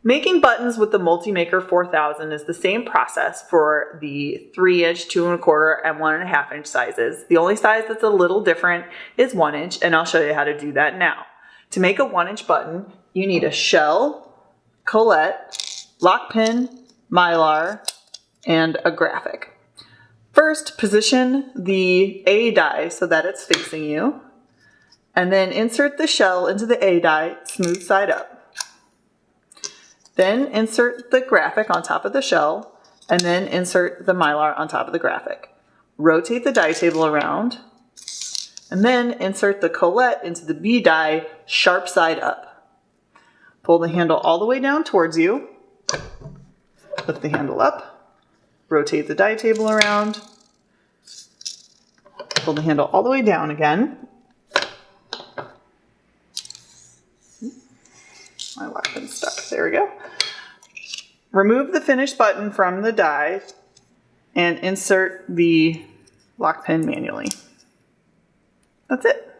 Making buttons with the MultiMaker 4000 is the same process for the 3-inch, 2 1/4, and 1 1/2 inch sizes. The only size that's a little different is 1 inch, and I'll show you how to do that now. To make a 1-inch button, you need a shell, collet, lock pin, mylar, and a graphic. First, position the A die so that it's facing you, and then insert the shell into the A die, smooth side up. Then insert the graphic on top of the shell, and then insert the mylar on top of the graphic. Rotate the die table around, and then insert the collet into the B die, sharp side up. Pull the handle all the way down towards you, lift the handle up, rotate the die table around, pull the handle all the way down again. My lock pin's stuck. There we go. Remove the finished button from the die and insert the lock pin manually. That's it.